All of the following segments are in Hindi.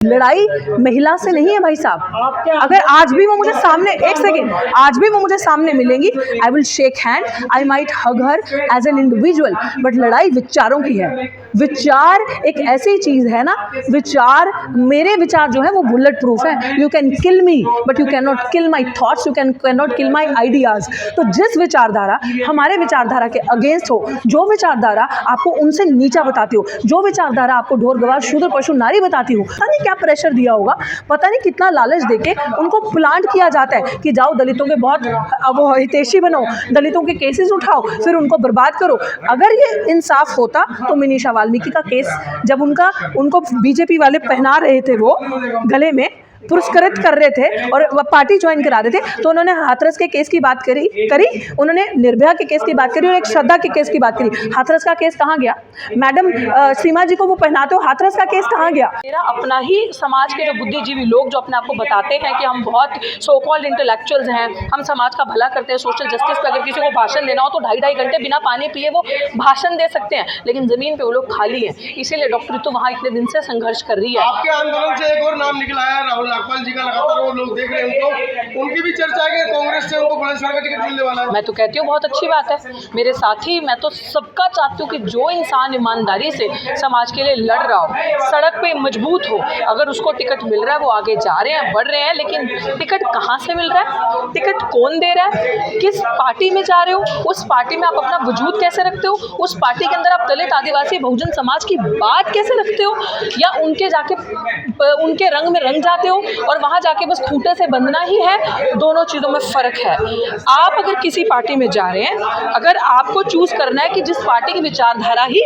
लड़ाई महिला से नहीं है भाई साहब। अगर आज भी वो मुझे सामने, एक सेकेंड, आज भी वो मुझे सामने मिलेंगी, I will shake hand, I might hug her as an individual, but लड़ाई विचारों की है। विचार एक ऐसी चीज है ना, विचार, मेरे विचार जो है वो बुलेट प्रूफ है। You can kill me but you can not kill my thoughts, you can not kill my ideas. तो जिस विचारधारा हमारे विचारधारा के अगेंस्ट हो, जो विचारधारा आपको उनसे नीचा बताती हो, जो विचारधारा आपको ढोर गवार शूद्र पशु नारी बताती हो, पता नहीं क्या प्रेशर दिया होगा, पता नहीं कितना लालच देके उनको प्लांट किया जाता है कि जाओ दलितों के बहुत वो हितैषी बनो, दलितों के केसेस उठाओ, फिर उनको बर्बाद करो। अगर ये इंसाफ होता तो मिनीषा वाल्मीकि का केस जब उनको बीजेपी वाले पहना रहे थे, वो गले में पुरस्कृत कर रहे थे और पार्टी ज्वाइन करा रहे थे, तो उन्होंने हाथरस के केस की बात करी, उन्होंने निर्भया के केस की बात करी और एक श्रद्धा के केस की बात करी। हाथरस का केस कहाँ गया? मैडम सीमा जी को वो पहनाते हो, हाथरस का केस कहाँ गया? मेरा अपना ही समाज के जो बुद्धिजीवी लोग जो अपने आप को बताते हैं कि हम बहुत सो कॉल्ड इंटेलेक्चुअल्स हैं, हम समाज का भला करते हैं, सोशल जस्टिस पे अगर किसी को भाषण देना हो तो 2.5 घंटे बिना पानी पिए वो भाषण दे सकते हैं, लेकिन जमीन पे वो लोग खाली हैं। इसीलिए डॉक्टर तो वहाँ इतने दिन से संघर्ष कर रही है। आपके आंदोलन से एक और नाम निकला है, राहुल नागपाल जी का, लगातार वो लोग देख रहे हैं उनको, उनकी भी चर्चा है कि कांग्रेस से उनको बुलंदशहर का टिकट मिलने वाला है। मैं तो कहती हूँ बहुत अच्छी बात है मेरे साथी, मैं तो सबका चाहती हूँ कि जो इंसान ईमानदारी से समाज के लिए लड़ रहा हो, सड़क पे मजबूत हो, अगर उसको टिकट मिल रहा है वो आगे जा रहे हैं, बढ़ रहे हैं, लेकिन टिकट कहाँ से मिल रहा है, टिकट कौन दे रहा है, किस पार्टी में जा रहे हो, उस पार्टी में आप अपना वजूद कैसे रखते हो, उस पार्टी के अंदर आप दलित आदिवासी बहुजन समाज की बात कैसे रखते हो, या उनके रंग में रंग जाते हो और वहाँ जाके बस खूंटे से बंधना ही है। दोनों चीज़ों में फ़र्क है। आप अगर किसी पार्टी में जा रहे हैं, अगर आपको चूज़ करना है कि जिस पार्टी की विचारधारा ही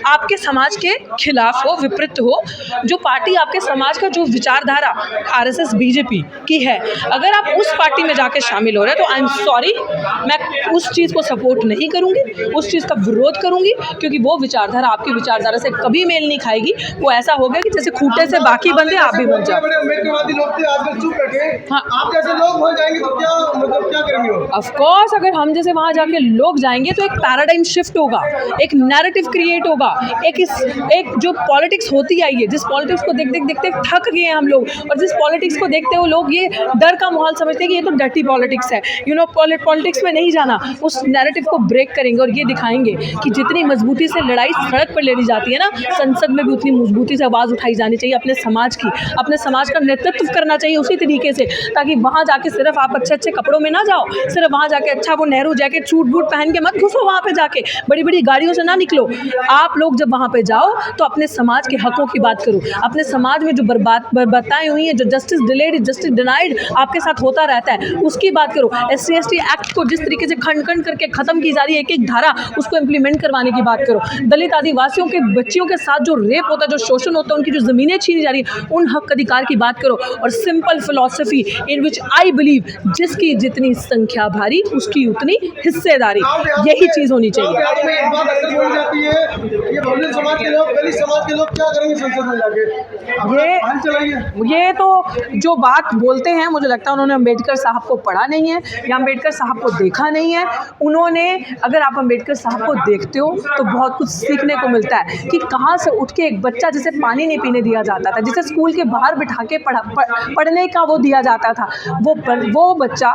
आपके समाज के खिलाफ हो, विपरीत हो, जो पार्टी आपके समाज का जो विचारधारा आरएसएस बीजेपी की है, अगर आप उस पार्टी में जाके शामिल हो रहे हैं तो आई एम सॉरी, मैं उस चीज़ को सपोर्ट नहीं करूँगी, उस चीज़ का विरोध करूँगी, क्योंकि वो विचारधारा आपकी विचारधारा से कभी मेल नहीं खाएगी। वो ऐसा हो गया कि जैसे खूंटे से बाकी बंदे आप भी बन जाओ। हाँ, आप जैसे लोग वहाँ जाएंगे तो क्या करेंगे? ऑफ कोर्स अगर हम जैसे वहाँ जाके लोग जाएंगे तो एक पैराडाइम शिफ्ट होगा, एक नैरेटिव क्रिएट होगा, एक जो पॉलिटिक्स होती आई है, जिस पॉलिटिक्स को देखते थक गए हैं हम लोग, और जिस पॉलिटिक्स को देखते हुए लोग ये डर का माहौल समझते हैं कि ये तो डर्टी पॉलिटिक्स है, पॉलिटिक्स में नहीं जाना। उस नैरेटिव को ब्रेक करेंगे और ये दिखाएंगे कि जितनी मजबूती से लड़ाई सड़क पर लड़ी जाती है ना, संसद में भी उतनी मजबूती से आवाज़ उठाई जानी चाहिए अपने समाज की, अपने समाज का नेतृत्व करना चाहिए उसी तरीके से, ताकि वहाँ जाके सिर्फ आप अच्छे अच्छे कपड़ों में ना जाओ, सिर्फ वहाँ जाके अच्छा वो नेहरू जैकेट सूट बूट पहन के मत घुसो, वहाँ पे जाके बड़ी बड़ी गाड़ियों से ना निकलो। आप लोग जब वहाँ पे जाओ तो अपने समाज के हकों की बात करो, अपने समाज में जो बर्बादाएं हुई हैं, जो जस्टिस डिलेड, जस्टिस डिनाइड आपके साथ होता रहता है, उसकी बात करो। SC/ST एक्ट को जिस तरीके से खंड करके ख़त्म की जा रही है, एक धारा उसको इम्प्लीमेंट करवाने की बात करो। दलित आदिवासियों के बच्चियों के साथ जो रेप होता है, जो शोषण होता है, उनकी जो ज़मीनें छीनी जा रही है, उन हक अधिकार की बात करो। और simple philosophy in which I believe, जिसकी जितनी संख्या भारी उसकी उतनी हिस्सेदारी, यही चीज़ होनी चाहिए। ये तो जो बात बोलते हैं, मुझे लगता है उन्होंने अम्बेडकर साहब को पढ़ा नहीं है या अम्बेडकर साहब को देखा नहीं है। उन्होंने, अगर आप अम्बेडकर साहब को देखते हो तो बहुत कुछ सीखने को मिलता है कि कहाँ से उठ के एक बच्चा जिसे पानी नहीं पीने दिया जाता था, जिसे स्कूल के बाहर बिठा के पढ़ने का वो दिया जाता था, वो बच्चा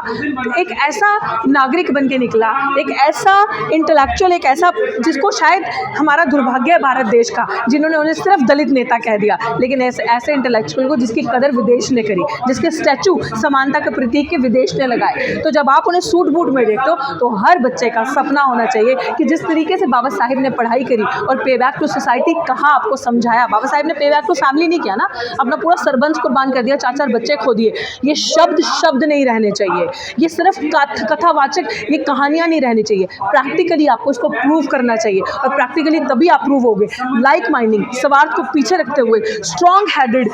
एक ऐसा नागरिक बन के निकला, एक ऐसा इंटेलेक्चुअल, एक ऐसा जिसको शायद हमारा दुर्भाग्य है भारत देश का, जिन्होंने उन्हें सिर्फ दलित नेता कह दिया, लेकिन ऐसे इंटेलेक्चुअल को जिसकी कदर विदेश ने करी, जिसके स्टैचू समानता के प्रतीक के विदेश ने लगाए, तो जब आप उन्हें सूट बूट में देखते हो तो हर बच्चे का सपना होना चाहिए कि जिस तरीके से बाबा साहिब ने पढ़ाई करी और पे बैक टू सोसाइटी कहा, आपको समझाया। बाबा साहिब ने पे बैक टू फैमिली नहीं किया ना, अपना पूरा सरबंस कुर्बान कर दिया, 4 बच्चे खो दिए। ये शब्द नहीं रहने चाहिए, ये सिर्फ कथावाचक, ये कहानियाँ नहीं रहनी चाहिए। प्रैक्टिकली आपको इसको प्रूव करना चाहिए, और प्रैक्टिकली तभी आप प्रूव होगे। लाइक माइंडिंग, स्वार्थ को पीछे रखते हुए, स्ट्रॉन्ग हेडेड,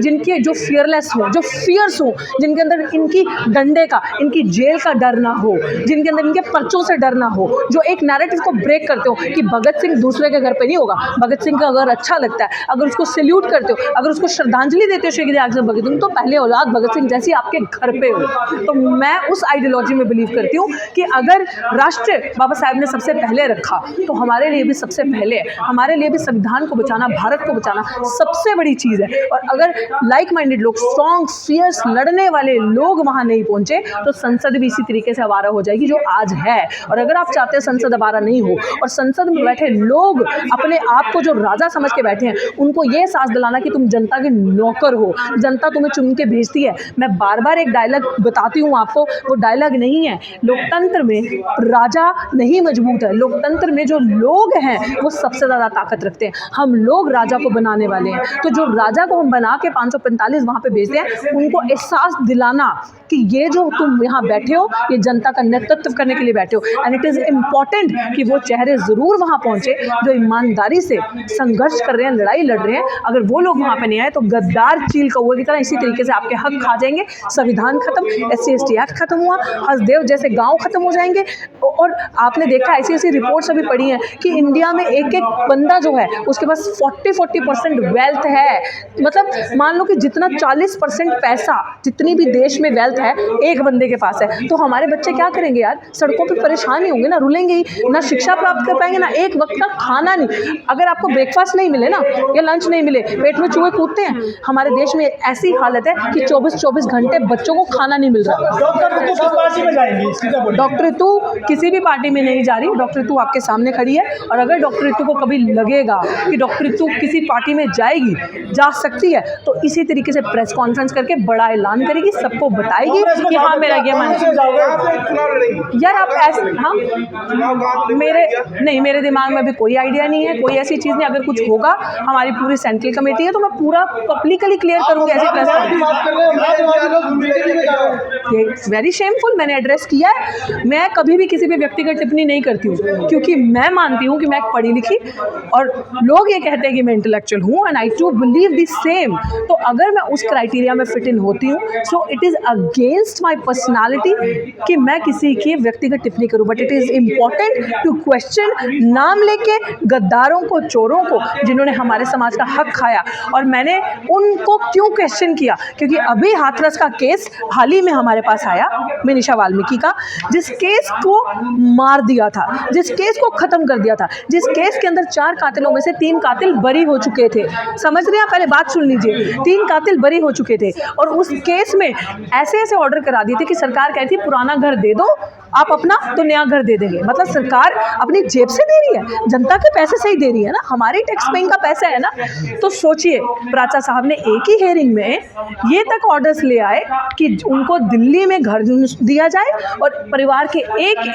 जिनके जो फियरलेस हो, जो फियर्स हो, जिनके अंदर इनकी डंडे का, इनकी जेल का डर ना हो, जिनके अंदर इनके पर्चों से डर ना हो, जो एक नैरेटिव को ब्रेक करते हो कि भगत सिंह दूसरे के घर पे नहीं होगा। भगत सिंह का अगर अच्छा लगता है, अगर उसको सैल्यूट करते हो, अगर उसको श्रद्धांजलि देते हो शहीद भगत सिंह तो पहले औलाद भगत सिंह जैसी आपके घर पे हो। तो मैं उस आइडियोलॉजी में बिलीव करती हूँ कि अगर राष्ट्र बाबा साहब ने सबसे पहले रखा तो हमारे लिए भी सबसे पहले है। हमारे लिए भी संविधान को बचाना, भारत को बचाना सबसे बड़ी चीज़ है। और अगर लाइक माइंडेड लोग, स्ट्रॉन्ग फियर्स लड़ने वाले लोग वहाँ नहीं पहुँचे तो संसद भी इसी तरीके से आवारा हो जाएगी जो आज है। और अगर आप चाहते हैं संसद आवारा नहीं हो और संसद में बैठे लोग अपने आप को जो राजा समझ के बैठे हैं उनको ये एहसास दिलाना कि तुम जनता के नौकर हो, जनता तुम्हें चुन के भेजती है। मैं बार बार एक डायलॉग बताती हूँ आपको, वो डायलॉग नहीं है। लोकतंत्र में राजा नहीं मजबूत है, लोकतंत्र में जो लोग हैं वो सबसे ज़्यादा ताकत रखते हैं। हम लोग राजा को बनाने वाले हैं। तो जो राजा को हम बना के 545 वहाँ पे भेजते हैं उनको एहसास दिलाना कि ये जो तुम यहाँ बैठे हो ये जनता का नेतृत्व करने के लिए बैठे हो। एंड इट इज़ इम्पॉर्टेंट कि वो चेहरे ज़रूर वहाँ पहुँचे जो ईमानदारी से संघर्ष कर रहे हैं, लड़ाई लड़ रहे हैं। अगर वो लोग वहाँ पे नहीं आए तो गद्दार चील कौवे की तरह इसी तरीके से आपके हक खा जाएंगे। संविधान खत्म, SC/ST एक्ट खत्म हुआ, हसदेव जैसे गांव खत्म हो जाएंगे। और आपने देखा ऐसी रिपोर्ट्स अभी पढ़ी हैं कि इंडिया में एक एक बंदा जो है उसके पास 40% वेल्थ है। मतलब मान लो कि जितना 40% पैसा जितनी भी देश में वेल्थ है एक बंदे के पास है। तो हमारे बच्चे क्या करेंगे यार? सड़कों पे परेशान ही होंगे ना, रुलेंगे ही ना, शिक्षा प्राप्त कर पाएंगे ना, एक वक्त का खाना नहीं। अगर आपको ब्रेकफास्ट नहीं मिले ना या लंच नहीं मिले, पेट में चूहे कूदते हैं। हमारे देश में ऐसी हालत है कि 24-24 घंटे बच्चों को खाना नहीं मिल रहा। डॉक्टर रितु किसी भी पार्टी में नहीं जा रही। डॉक्टर रितु आपके सामने खड़ी है और अगर डॉक्टर रितु को कभी लगेगा कि डॉक्टर रितु किसी पार्टी में जाएगी, जा सकती है, तो इसी तरीके से प्रेस कॉन्फ्रेंस करके बड़ा ऐलान करेगी, सबको बताएगी कि हाँ मेरा ये मन यार। आप ऐसे मेरे दिमाग में भी कोई आइडिया नहीं है, कोई ऐसी चीज़ नहीं। अगर कुछ होगा, हमारी पूरी सेंट्रल कमेटी है तो मैं पूरा पब्लिकली क्लियर करूँगी ऐसी प्रेस कॉन्फ्रेंस। Very shameful. मैंने एड्रेस किया है। मैं कभी भी किसी भी व्यक्तिगत टिप्पणी नहीं करती हूँ क्योंकि मैं मानती हूँ कि मैं एक पढ़ी लिखी और लोग ये कहते हैं कि मैं इंटेलेक्चुअल हूँ and I too believe the same. तो अगर मैं उस क्राइटेरिया में फिट इन होती हूँ so it is against my personality कि मैं किसी की व्यक्तिगत टिप्पणी करूँ। But it is important to question, नाम लेके गद्दारों को, चोरों को जिन्होंने हमारे समाज का हक खाया। और मैंने उनको क्यों क्वेश्चन किया? क्योंकि अभी हाथरस का केस हाल ही में हमारे पास आया, मिनिशा वाल्मीकि का, जिस केस को मार दिया था, जिस केस को ख़त्म कर दिया था, जिस केस के अंदर 4 कातिलों में से 3 कातिल बरी हो चुके थे। समझ रहे हैं? पहले बात सुन लीजिए। 3 कातिल बरी हो चुके थे और उस केस में ऐसे ऑर्डर करा दिए थे कि सरकार कहती है पुराना घर दे दो आप अपना तो नया घर दे देंगे। मतलब सरकार अपनी जेब से दे रही है, जनता के पैसे से ही दे रही है ना, हमारी टैक्स पेइंग का पैसा है ना। तो सोचिए, प्राचा साहब ने एक ही हेयरिंग में ये तक ऑर्डर्स ले आए कि उनको दिल्ली में घर दिया जाए और परिवार के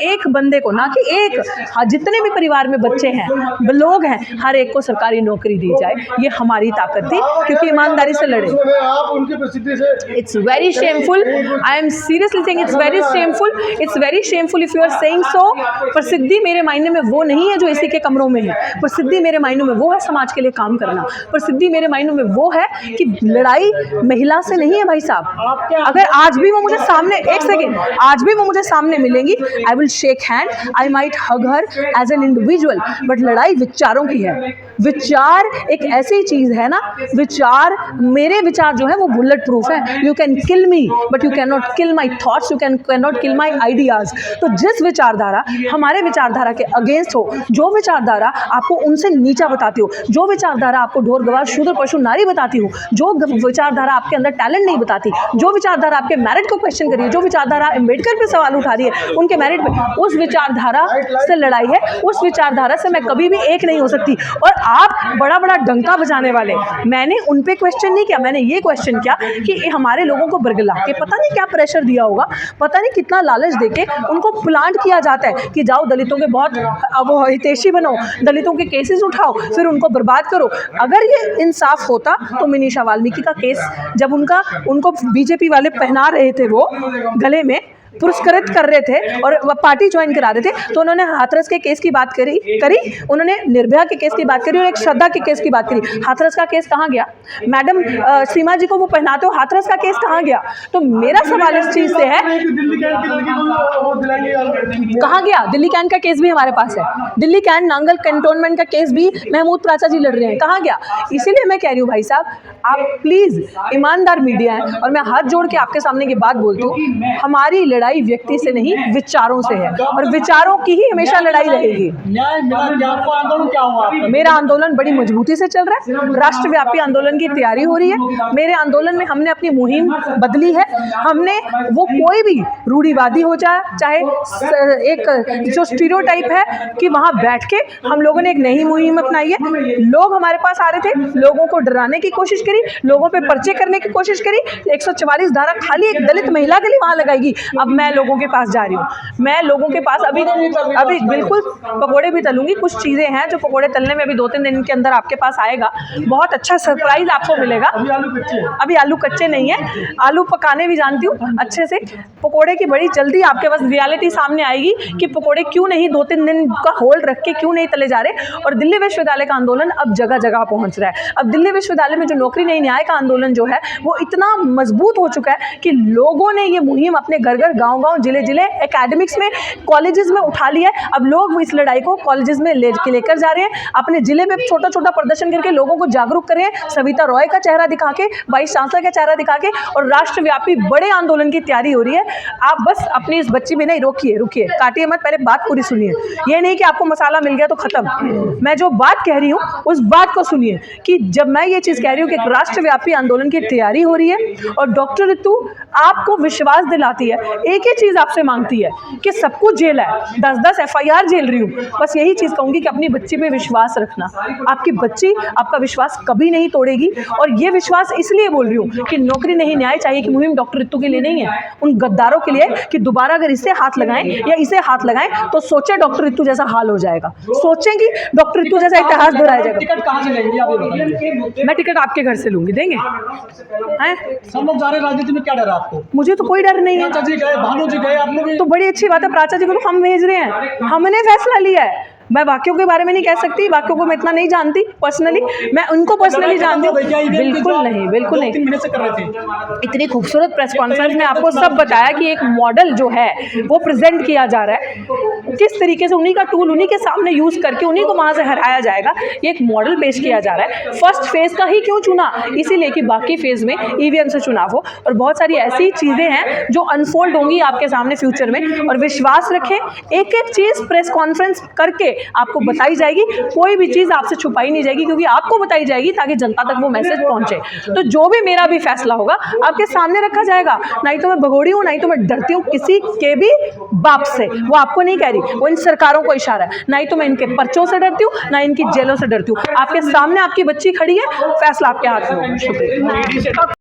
एक बंदे को, ना कि एक, जितने भी परिवार में बच्चे हैं, लोग हैं, हर एक को सरकारी नौकरी दी जाए। ये हमारी ताकत थी क्योंकि ईमानदारी से लड़े। It's very shameful. I am seriously saying it's very shameful. It's very shameful if you are saying so. प्रसिद्धि मेरे मायने में वो नहीं है जो इसी के कमरों में है। प्रसिद्धि मेरे मायने में वो है समाज के लिए काम करना। प्रसिद्धि मेरे मायने में वो है कि लड़ाई महिला से नहीं है भाई साहब। अगर आज भी वो मुझे सामने, एक सेकेंड, आज भी वो मुझे सामने मिलेंगी, I will shake hand, I might hug her as an individual. But लड़ाई विचारों की है। विचार एक ऐसी चीज़ है ना, विचार, मेरे विचार जो है वो बुलेट प्रूफ है। You can kill me but you can not kill my thoughts, you can not kill my ideas. तो जिस विचारधारा हमारे विचारधारा के अगेंस्ट हो, जो विचारधारा आपको उनसे नीचा बताती हो, जो विचारधारा आपको ढोर गवार शूद्र पशु नारी बताती हो, जो विचारधारा आपके अंदर टैलेंट नहीं बताती, जो विचारधारा आपके मेरिट को क्वेश्चन करी है, जो विचारधारा अम्बेडकर पे सवाल उठा रही है उनके मेरिट पे, उस विचारधारा से लड़ाई है। उस विचारधारा से मैं कभी भी एक नहीं हो सकती। और आप बड़ा बड़ा डंका बजाने वाले, मैंने उन पे क्वेश्चन नहीं किया, मैंने ये क्वेश्चन किया कि हमारे लोगों को बरगला के पता नहीं क्या प्रेशर दिया होगा, पता नहीं कितना लालच देके उनको प्लांट किया जाता है कि जाओ दलितों के बहुत वो हितैषी बनो, दलितों के केसेस उठाओ, फिर उनको बर्बाद करो। अगर ये इंसाफ होता तो मिनिशा वाल्मीकि का केस जब उनको बीजेपी वाले पहना रहे थे वो गले में, पुरस्कृत कर रहे थे और पार्टी ज्वाइन करा रहे थे, तो उन्होंने हाथरस के केस की बात करी, उन्होंने निर्भया के केस की बात करी और एक श्रद्धा के केस की बात करी। हाथरस का केस कहाँ गया? मैडम सीमा जी को वो पहनाते हो, हाथरस का केस कहाँ गया? तो मेरा सवाल इस चीज से है, कहाँ गया? दिल्ली कैंट का केस भी हमारे पास है, दिल्ली कैंट नांगल कैंटोनमेंट का केस भी महमूद प्राचा जी लड़ रहे हैं, कहाँ गया? इसीलिए मैं कह रही हूँ भाई साहब, आप प्लीज ईमानदार मीडिया है और मैं हाथ जोड़ के आपके सामने की बात बोलती हूँ, हमारी लड़ाई व्यक्ति से नहीं विचारों से है और विचारों की ही हमेशा लड़ाई रहेगी। आंदोलन क्या हुआ? मेरा आंदोलन बड़ी मजबूती से चल रहा है, राष्ट्रव्यापी आंदोलन की तैयारी हो रही है। मेरे आंदोलन में हमने अपनी मुहिम बदली है, हमने वो कोई भी रूढ़िवादी हो जाए, चाहे एक जो स्टीरियोटाइप है कि वहाँ बैठ के हम लोगों ने एक नई मुहिम अपनाई है। लोग हमारे पास आ रहे थे, लोगों को डराने की कोशिश करी, लोगों पे पर्चे करने की कोशिश करी, 144 धारा खाली एक दलित महिला के लिए वहाँ लगाएगी। अब मैं लोगों के पास जा रही हूँ, मैं लोगों के पास अभी बिल्कुल पकोड़े भी तलूंगी। कुछ चीज़ें हैं जो पकोड़े तलने में अभी 2-3 दिन के अंदर आपके पास आएगा, बहुत अच्छा सरप्राइज आपको मिलेगा। अभी आलू कच्चे नहीं है, आलू पकाने भी जानती हूँ अच्छे से। पकोड़े की बड़ी जल्दी आपके पास रियलिटी सामने आएगी कि पकोड़े क्यों नहीं 2-3 दिन का होल्ड रख के क्यों नहीं तले जा रहे। और दिल्ली विश्वविद्यालय का आंदोलन अब जगह जगह पहुंच रहा है। अब दिल्ली विश्वविद्यालय में जो नौकरी नहीं न्याय का आंदोलन जो है वो इतना मजबूत हो चुका है कि लोगों ने ये मुहिम अपने घर घर, गांव गांव, जिले जिले, एकेडमिक्स में, कॉलेजेस में उठा लिया है। अब लोग इस लड़ाई को कॉलेजेस में लेकर जा रहे हैं, अपने जिले में छोटा छोटा प्रदर्शन करके लोगों को जागरूक कर रहे हैं, सविता रॉय का चेहरा दिखा के, वाइस चांसलर का चेहरा दिखा के, और राष्ट्रव्यापी बड़े आंदोलन की तैयारी हो रही है। आप बस अपनी इस बच्ची में नहीं, रुकिए, काटिए मत, पहले बात पूरी सुनिए। ये नहीं कि आपको मसाला मिल गया तो खत्म। मैं जो बात कह रही हूँ उस बात को सुनिए कि जब मैं ये चीज़ कह रही हूँ कि एक राष्ट्रव्यापी आंदोलन की तैयारी हो रही है और डॉक्टर ऋतु आपको विश्वास दिलाती है, एक ही चीज़ आपसे मांगती है कि सब कुछ जेल है, 10-10 FIR झेल रही हूँ, बस यही चीज़ कहूँगी कि अपनी बच्ची पे विश्वास रखना। आपकी बच्ची आपका विश्वास कभी नहीं तोड़ेगी। और ये विश्वास इसलिए बोल रही हूँ कि नौकरी नहीं न्याय चाहिए की मुहिम डॉक्टर ऋतु के लिए नहीं है, उन गद्दारों के लिए कि दोबारा अगर इससे हाथ लगाएं या इसे हाथ लगाएं तो सोचे डॉक्टर ऋतु जैसा हाल हो जाएगा, सोचेंगी डॉक्टर ऋतु जैसा इतिहास दोहराया जाएगा। टिकट कहाँ से लेंगे आप ये बताइए? मैं टिकट आपके घर से लूंगी, देंगे हैं? सब लोग जा रहे राजनीति में, क्या डर है आपको? मुझे तो कोई डर नहीं है। प्राचा जी गए, भानु जी गए, आप लोग तो बड़ी अच्छी बात है, प्राचा जी को तो हम भेज रहे हैं, हमने फैसला लिया है। मैं वाक्यों के बारे में नहीं कह सकती, वाक्यों को मैं इतना नहीं जानती पर्सनली, मैं उनको पर्सनली जानती हूँ। बिल्कुल नहीं, बिल्कुल नहीं। 3 महीने से कर रहे थे। इतनी खूबसूरत प्रेस कॉन्फ्रेंस में आपको सब बताया कि एक मॉडल जो है वो प्रेजेंट किया जा रहा है, किस तरीके से उन्हीं का टूल उन्हीं के सामने यूज़ करके उन्हीं को वहाँ से हराया जाएगा, ये एक मॉडल पेश किया जा रहा है। फर्स्ट फेज़ का ही क्यों चुना? इसीलिए कि बाकी फेज़ में EVM से चुनाव हो, और बहुत सारी ऐसी चीज़ें हैं जो अनफोल्ड होंगी आपके सामने फ्यूचर में। और विश्वास रखें, एक एक चीज़ प्रेस कॉन्फ्रेंस करके आपको बताई जाएगी, कोई भी चीज़ आपसे छुपाई नहीं जाएगी, क्योंकि आपको बताई जाएगी ताकि जनता तक वो मैसेज पहुंचे। तो जो भी मेरा भी फैसला होगा आपके सामने रखा जाएगा। नहीं तो मैं भगोड़ी हूँ, नहीं तो मैं डरती हूँ किसी के भी बाप से, वो आपको नहीं कह रही, वो इन सरकारों को इशारा है। नहीं तो मैं इनके पर्चों से डरती हूँ, ना इनकी जेलों से डरती हूँ। आपके सामने आपकी बच्ची खड़ी है, फैसला आपके हाथ में होगा। शुक्रिया।